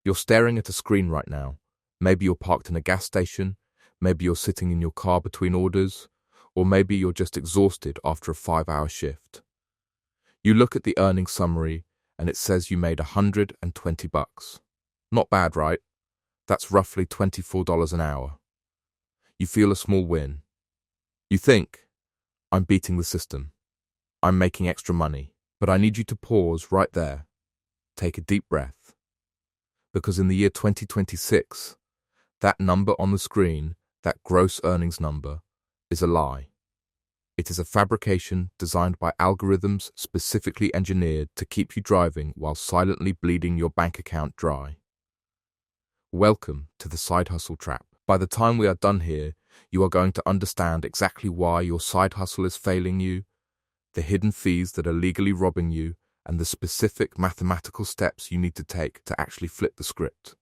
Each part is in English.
You're staring at a screen right now. Maybe you're parked in a gas station, maybe you're sitting in your car between orders, or maybe you're just exhausted after a 5-hour shift. You look at the earnings summary and it says you made $120. Not bad, right? That's roughly $24 an hour. You feel a small win. You think, I'm beating the system. I'm making extra money. But I need you to pause right there. Take a deep breath. Because in the year 2026, that number on the screen, that gross earnings number, is a lie. It is a fabrication designed by algorithms specifically engineered to keep you driving while silently bleeding your bank account dry. Welcome to the side hustle trap. By the time we are done here, you are going to understand exactly why your side hustle is failing you, the hidden fees that are legally robbing you, and the specific mathematical steps you need to take to actually flip the script.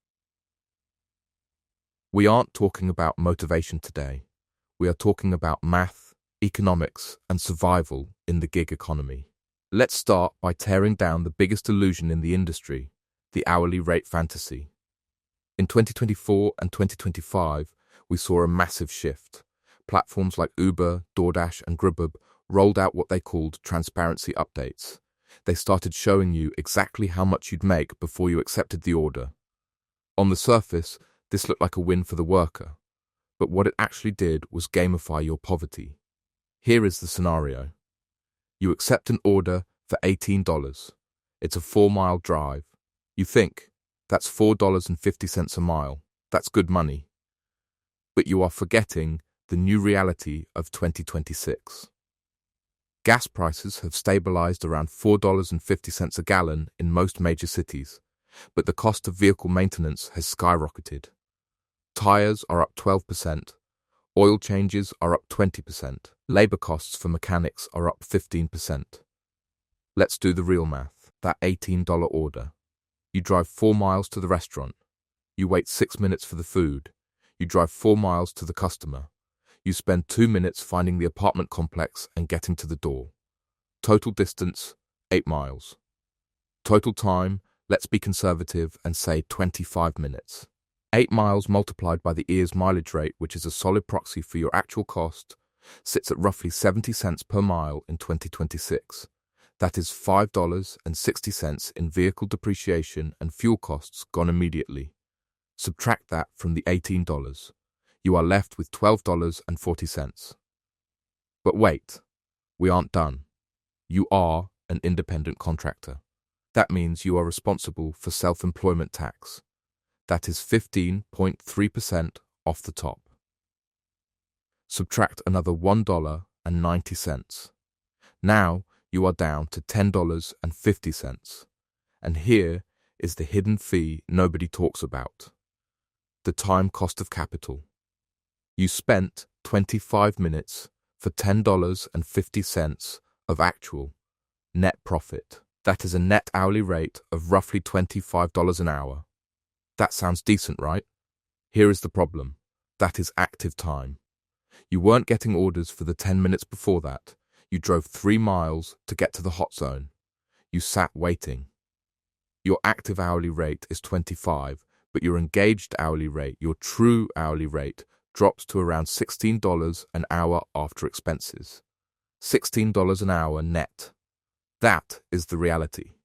We aren't talking about motivation today. We are talking about math, economics, and survival in the gig economy. Let's start by tearing down the biggest illusion in the industry, the hourly rate fantasy. In 2024 and 2025, we saw a massive shift. Platforms like Uber, DoorDash, and Grubhub rolled out what they called transparency updates. They started showing you exactly how much you'd make before you accepted the order. On the surface, this looked like a win for the worker, but what it actually did was gamify your poverty. Here is the scenario. You accept an order for $18. It's a 4-mile drive. You think, that's $4.50 a mile. That's good money. But you are forgetting the new reality of 2026. Gas prices have stabilized around $4.50 a gallon in most major cities, but the cost of vehicle maintenance has skyrocketed. Tires are up 12%, oil changes are up 20%, labor costs for mechanics are up 15%. Let's do the real math. That $18 order. You drive 4 miles to the restaurant. You wait 6 minutes for the food. You drive 4 miles to the customer. You spend 2 minutes finding the apartment complex and getting to the door. Total distance, 8 miles. Total time, let's be conservative and say 25 minutes. 8 miles multiplied by the EARS mileage rate, which is a solid proxy for your actual cost, sits at roughly 70 cents per mile in 2026. That is $5.60 in vehicle depreciation and fuel costs gone immediately. Subtract that from the $18. You are left with $12.40. But wait, we aren't done. You are an independent contractor. That means you are responsible for self-employment tax. That is 15.3% off the top. Subtract another $1.90. Now you are down to $10.50. And here is the hidden fee nobody talks about. The time cost of capital. You spent 25 minutes for $10.50 of actual net profit. That is a net hourly rate of roughly $25 an hour. That sounds decent, right? Here is the problem. That is active time. You weren't getting orders for the 10 minutes before that. You drove 3 miles to get to the hot zone. You sat waiting. Your active hourly rate is 25, but your engaged hourly rate, your true hourly rate, drops to around $16 an hour after expenses. $16 an hour net. That is the reality.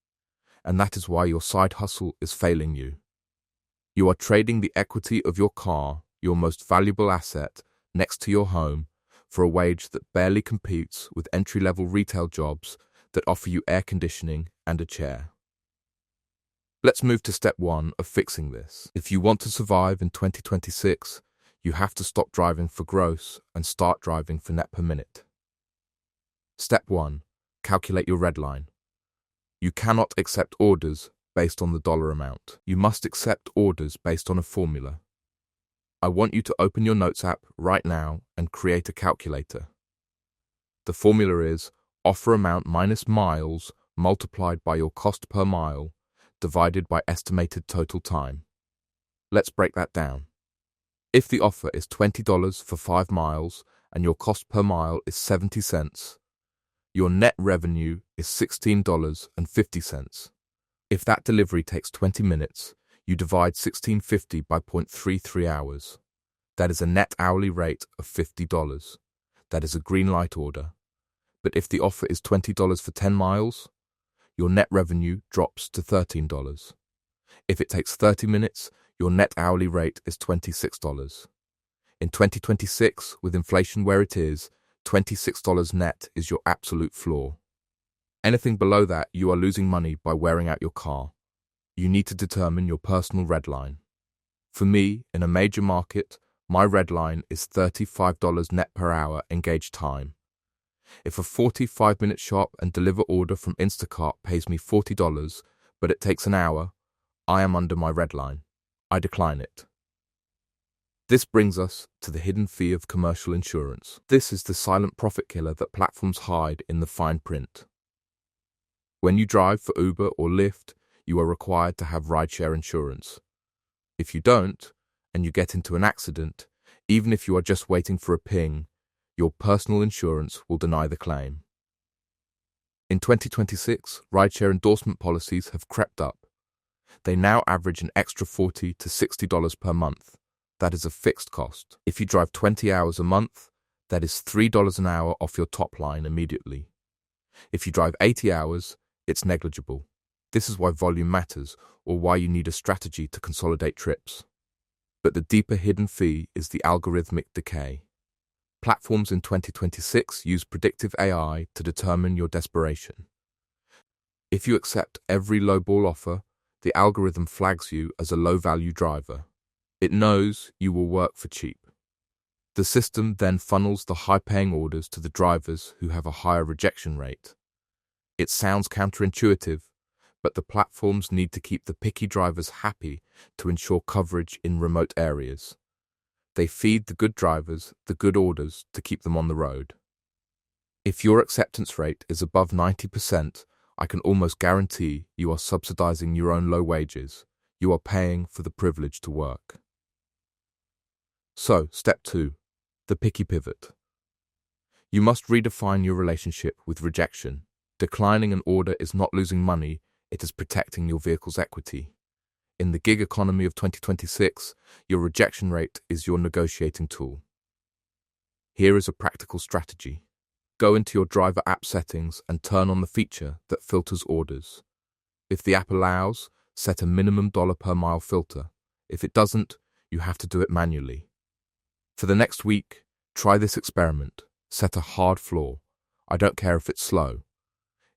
And that is why your side hustle is failing you. You are trading the equity of your car, your most valuable asset, next to your home, for a wage that barely competes with entry-level retail jobs that offer you air conditioning and a chair. Let's move to step 1 of fixing this. If you want to survive in 2026, you have to stop driving for gross and start driving for net per minute. Step 1. Calculate your red line. You cannot accept orders based on the dollar amount. You must accept orders based on a formula. I want you to open your Notes app right now and create a calculator. The formula is offer amount minus miles multiplied by your cost per mile divided by estimated total time. Let's break that down. If the offer is $20 for 5 miles and your cost per mile is 70 cents, your net revenue is $16.50. If that delivery takes 20 minutes, You divide 1650 by 0.33 hours. That is a net hourly rate of $50. That is a green light order. But if the offer is $20 for 10 miles, your net revenue drops to $13. If it takes 30 minutes, your net hourly rate is $26. In 2026, with inflation where it is, $26 net is your absolute floor. Anything below that, you are losing money by wearing out your car. You need to determine your personal red line. For me, in a major market, my red line is $35 net per hour engaged time. If a 45-minute shop and deliver order from Instacart pays me $40, but it takes an hour, I am under my red line. I decline it. This brings us to the hidden fee of commercial insurance. This is the silent profit killer that platforms hide in the fine print. When you drive for Uber or Lyft, you are required to have rideshare insurance. If you don't, and you get into an accident, even if you are just waiting for a ping, your personal insurance will deny the claim. In 2026, rideshare endorsement policies have crept up. They now average an extra $40 to $60 per month. That is a fixed cost. If you drive 20 hours a month, that is $3 an hour off your top line immediately. If you drive 80 hours, it's negligible. This is why volume matters, or why you need a strategy to consolidate trips. But the deeper hidden fee is the algorithmic decay. Platforms in 2026 use predictive AI to determine your desperation. If you accept every lowball offer, the algorithm flags you as a low-value driver. It knows you will work for cheap. The system then funnels the high-paying orders to the drivers who have a higher rejection rate. It sounds counterintuitive, but the platforms need to keep the picky drivers happy to ensure coverage in remote areas. They feed the good drivers the good orders to keep them on the road. If your acceptance rate is above 90%, I can almost guarantee you are subsidizing your own low wages. You are paying for the privilege to work. So, step 2, the picky pivot. You must redefine your relationship with rejection. Declining an order is not losing money, it is protecting your vehicle's equity. In the gig economy of 2026, your rejection rate is your negotiating tool. Here is a practical strategy. Go into your driver app settings and turn on the feature that filters orders. If the app allows, set a minimum dollar per mile filter. If it doesn't, you have to do it manually. For the next week, try this experiment. Set a hard floor. I don't care if it's slow.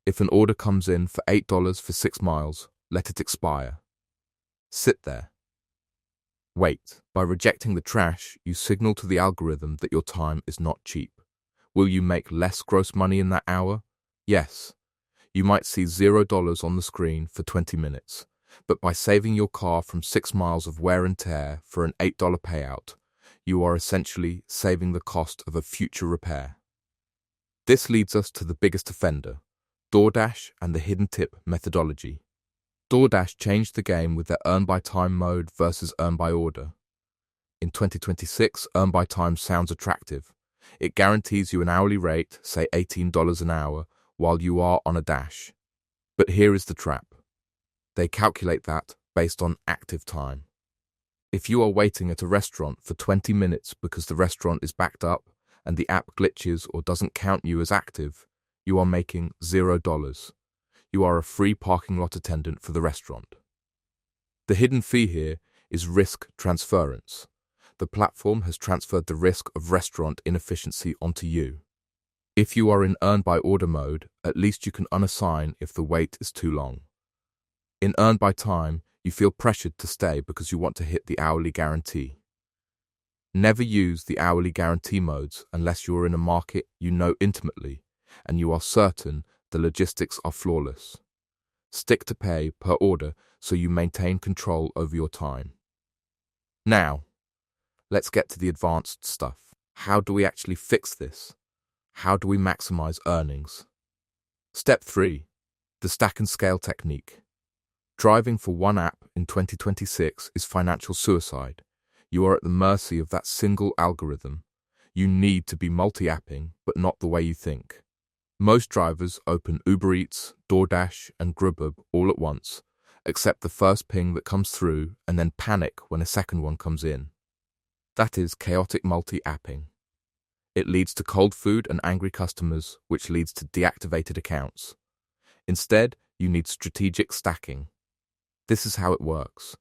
If an order comes in for $8 for 6 miles, let it expire. Sit there. Wait. By rejecting the trash, you signal to the algorithm that your time is not cheap. Will you make less gross money in that hour? Yes. You might see $0 on the screen for 20 minutes, but by saving your car from 6 miles of wear and tear for an $8 payout, you are essentially saving the cost of a future repair. This leads us to the biggest offender, DoorDash and the hidden tip methodology. DoorDash changed the game with their earn by time mode versus earn by order. In 2026, earn by time sounds attractive. It guarantees you an hourly rate, say $18 an hour, while you are on a dash. But here is the trap. They calculate that based on active time. If you are waiting at a restaurant for 20 minutes because the restaurant is backed up and the app glitches or doesn't count you as active, you are making $0. You are a free parking lot attendant for the restaurant. The hidden fee here is risk transference. The platform has transferred the risk of restaurant inefficiency onto you. If you are in earn by order mode, at least you can unassign if the wait is too long. In earn by time, you feel pressured to stay because you want to hit the hourly guarantee. Never use the hourly guarantee modes unless you are in a market you know intimately and you are certain the logistics are flawless. Stick to pay per order so you maintain control over your time. Now, let's get to the advanced stuff. How do we actually fix this? How do we maximize earnings? Step 3. The stack and scale technique. Driving for one app in 2026 is financial suicide. You are at the mercy of that single algorithm. You need to be multi-apping, but not the way you think. Most drivers open Uber Eats, DoorDash, and Grubhub all at once, Accept the first ping that comes through and then panic when a second one comes in. That is chaotic multi-apping. It leads to cold food and angry customers, which leads to deactivated accounts. Instead, you need strategic stacking. This is how it works.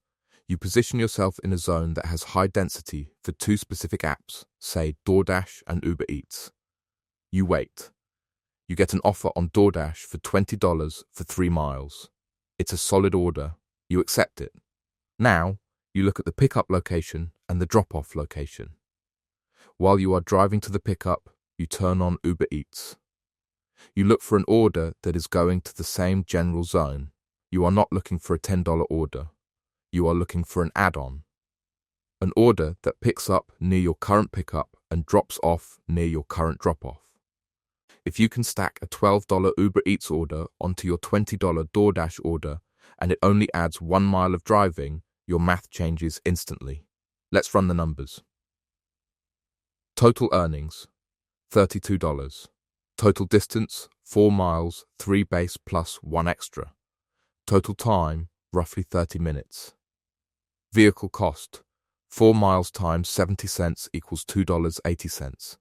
You position yourself in a zone that has high density for two specific apps, say DoorDash and Uber Eats. You wait. You get an offer on DoorDash for $20 for 3 miles. It's a solid order. You accept it. Now, you look at the pickup location and the drop-off location. While you are driving to the pickup, you turn on Uber Eats. You look for an order that is going to the same general zone. You are not looking for a $10 order. You are looking for an add-on. An order that picks up near your current pickup and drops off near your current drop-off. If you can stack a $12 Uber Eats order onto your $20 DoorDash order and it only adds 1 mile of driving, your math changes instantly. Let's run the numbers. Total earnings, $32. Total distance, 4 miles, 3 base plus 1 extra. Total time, roughly 30 minutes. Vehicle cost, 4 miles times 70 cents equals $2.80.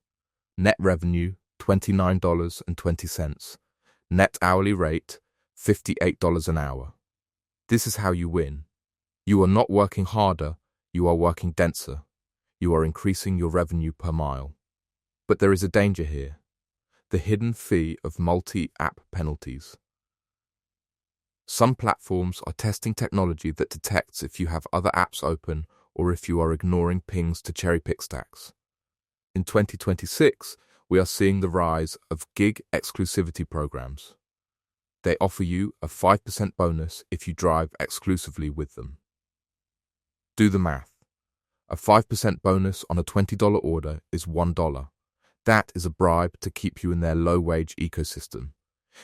Net revenue, $29.20. Net hourly rate, $58 an hour. This is how you win. You are not working harder, you are working denser. You are increasing your revenue per mile. But there is a danger here. The hidden fee of multi-app penalties. Some platforms are testing technology that detects if you have other apps open or if you are ignoring pings to cherry-pick stacks. In 2026, we are seeing the rise of gig exclusivity programs. They offer you a 5% bonus if you drive exclusively with them. Do the math. A 5% bonus on a $20 order is $1. That is a bribe to keep you in their low-wage ecosystem.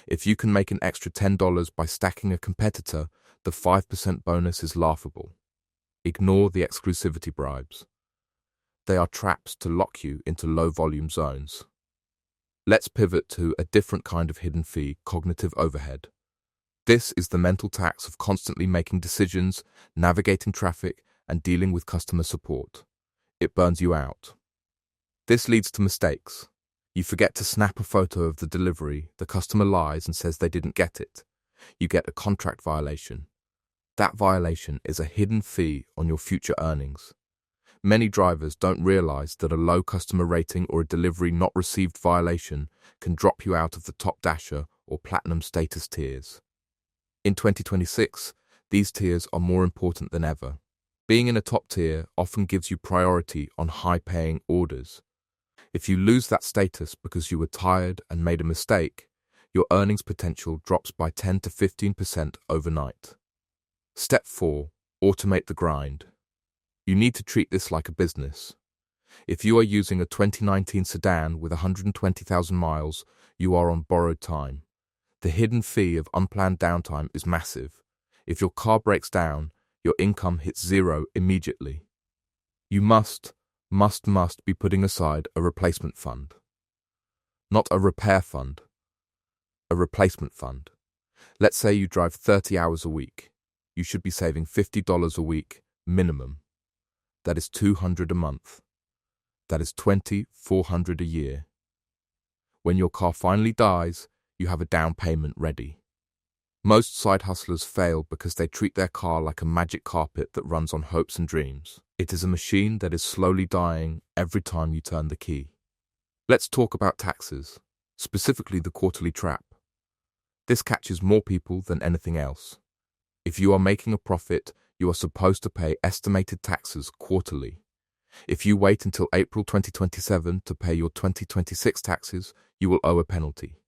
If you can make an extra $10 by stacking a competitor, the 5% bonus is laughable. Ignore the exclusivity bribes. They are traps to lock you into low-volume zones. Let's pivot to a different kind of hidden fee, cognitive overhead. This is the mental tax of constantly making decisions, navigating traffic, and dealing with customer support. It burns you out. This leads to mistakes. You forget to snap a photo of the delivery, the customer lies and says they didn't get it. You get a contract violation. That violation is a hidden fee on your future earnings. Many drivers don't realize that a low customer rating or a delivery not received violation can drop you out of the top dasher or platinum status tiers. In 2026, these tiers are more important than ever. Being in a top tier often gives you priority on high-paying orders. If you lose that status because you were tired and made a mistake, your earnings potential drops by 10 to 15% overnight. Step 4. Automate the grind. You need to treat this like a business. If you are using a 2019 sedan with 120,000 miles, you are on borrowed time. The hidden fee of unplanned downtime is massive. If your car breaks down, your income hits zero immediately. You must be putting aside a replacement fund. Not a repair fund. A replacement fund. Let's say you drive 30 hours a week. You should be saving $50 a week, minimum. That is $200 a month. That is $2,400 a year. When your car finally dies, you have a down payment ready. Most side hustlers fail because they treat their car like a magic carpet that runs on hopes and dreams. It is a machine that is slowly dying every time you turn the key. Let's talk about taxes, specifically the quarterly trap. This catches more people than anything else. If you are making a profit, you are supposed to pay estimated taxes quarterly. If you wait until April 2027 to pay your 2026 taxes, you will owe a penalty.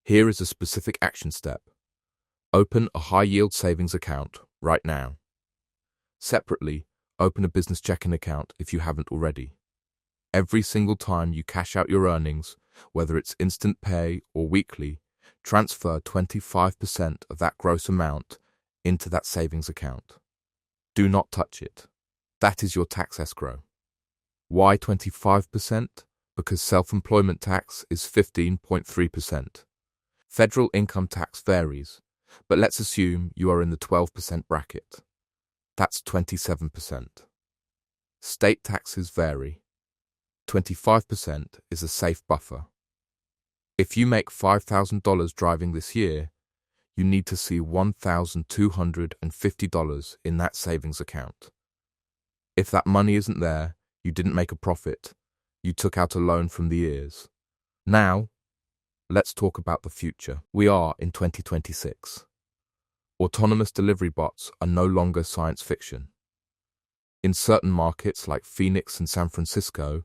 Here is a specific action step. Open a high-yield savings account right now. Separately, open a business checking account if you haven't already. Every single time you cash out your earnings, whether it's instant pay or weekly, transfer 25% of that gross amount into that savings account. Do not touch it. That is your tax escrow. Why 25%? Because self-employment tax is 15.3%. Federal income tax varies, But let's assume you are in the 12% bracket. That's 27%. State taxes vary. 25% is a safe buffer. If you make $5,000 driving this year, you need to see $1,250 in that savings account. If that money isn't there, you didn't make a profit. You took out a loan from the ears. Now, let's talk about the future. We are in 2026. Autonomous delivery bots are no longer science fiction. In certain markets like Phoenix and San Francisco,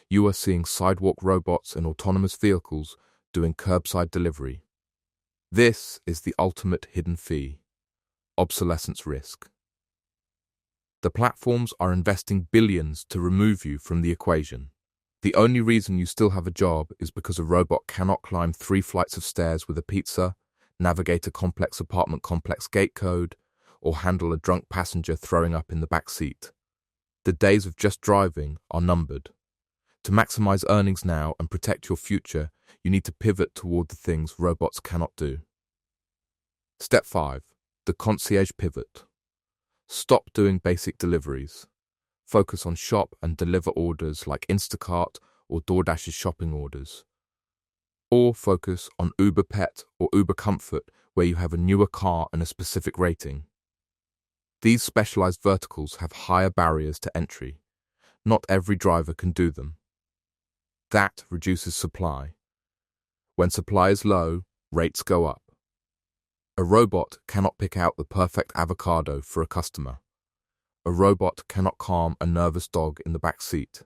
you are seeing sidewalk robots and autonomous vehicles doing curbside delivery. This is the ultimate hidden fee: obsolescence risk. The platforms are investing billions to remove you from the equation. The only reason you still have a job is because a robot cannot climb 3 flights of stairs with a pizza, navigate a complex apartment complex gate code, or handle a drunk passenger throwing up in the back seat. The days of just driving are numbered. To maximize earnings now and protect your future, you need to pivot toward the things robots cannot do. Step 5. The concierge pivot. Stop doing basic deliveries. Focus on shop and deliver orders like Instacart or DoorDash's shopping orders. Or focus on Uber Pet or Uber Comfort, where you have a newer car and a specific rating. These specialized verticals have higher barriers to entry. Not every driver can do them. That reduces supply. When supply is low, rates go up. A robot cannot pick out the perfect avocado for a customer. A robot cannot calm a nervous dog in the back seat.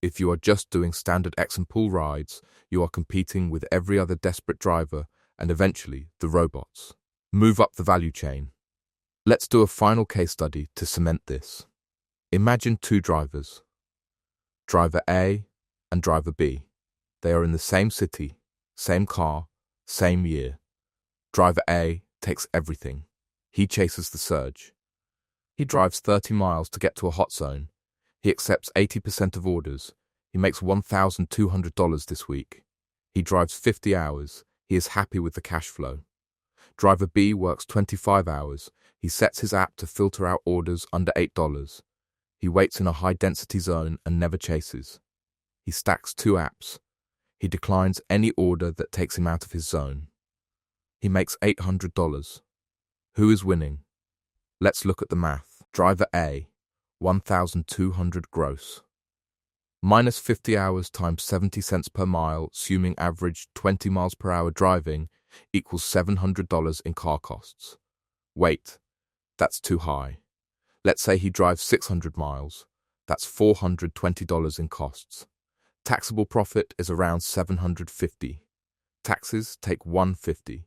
If you are just doing standard X and pull rides, you are competing with every other desperate driver and eventually the robots. Move up the value chain. Let's do a final case study to cement this. Imagine 2 drivers. Driver A and driver B. They are in the same city, same car, same year. Driver A takes everything. He chases the surge. He drives 30 miles to get to a hot zone. He accepts 80% of orders. He makes $1,200 this week. He drives 50 hours. He is happy with the cash flow. Driver B works 25 hours. He sets his app to filter out orders under $8. He waits in a high-density zone and never chases. He stacks 2 apps. He declines any order that takes him out of his zone. He makes $800. Who is winning? Let's look at the math. Driver A, 1,200 gross. Minus 50 hours times 70 cents per mile, assuming average 20 miles per hour driving, equals $700 in car costs. Wait, that's too high. Let's say he drives 600 miles. That's $420 in costs. Taxable profit is around $750. Taxes take $150.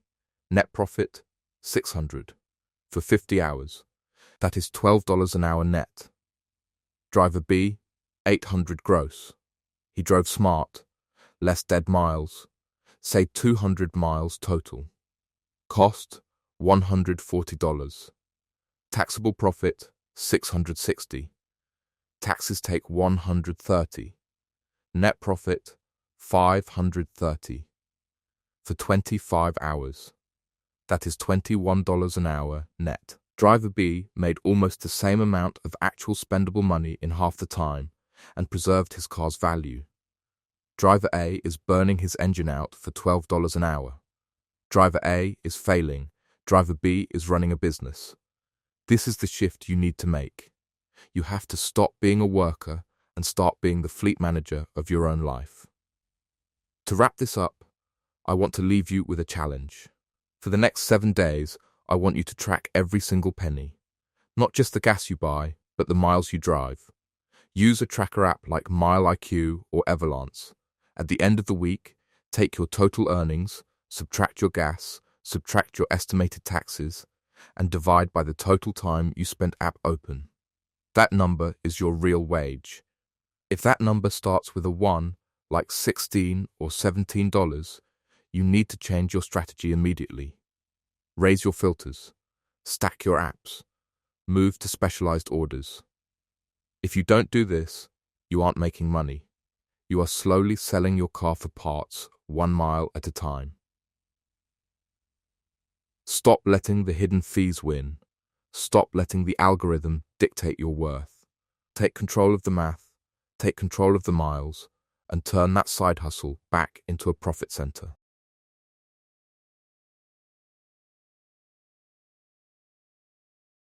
Net profit, $600. For 50 hours. That is $12 an hour net. Driver B, 800 gross. He drove smart, less dead miles. Say 200 miles total. Cost, $140. Taxable profit, $660. Taxes take $130. Net profit, $530. For 25 hours. That is $21 an hour net. Driver B made almost the same amount of actual spendable money in half the time and preserved his car's value. Driver A is burning his engine out for $12 an hour. Driver A is failing. Driver B is running a business. This is the shift you need to make. You have to stop being a worker and start being the fleet manager of your own life. To wrap this up, I want to leave you with a challenge. For the next 7 days, I want you to track every single penny. Not just the gas you buy, but the miles you drive. Use a tracker app like MileIQ or Everlance. At the end of the week, take your total earnings, subtract your gas, subtract your estimated taxes, and divide by the total time you spent app open. That number is your real wage. If that number starts with a 1, like $16 or $17, you need to change your strategy immediately. Raise your filters. Stack your apps. Move to specialized orders. If you don't do this, you aren't making money. You are slowly selling your car for parts, 1 mile at a time. Stop letting the hidden fees win. Stop letting the algorithm dictate your worth. Take control of the math, take control of the miles, and turn that side hustle back into a profit center.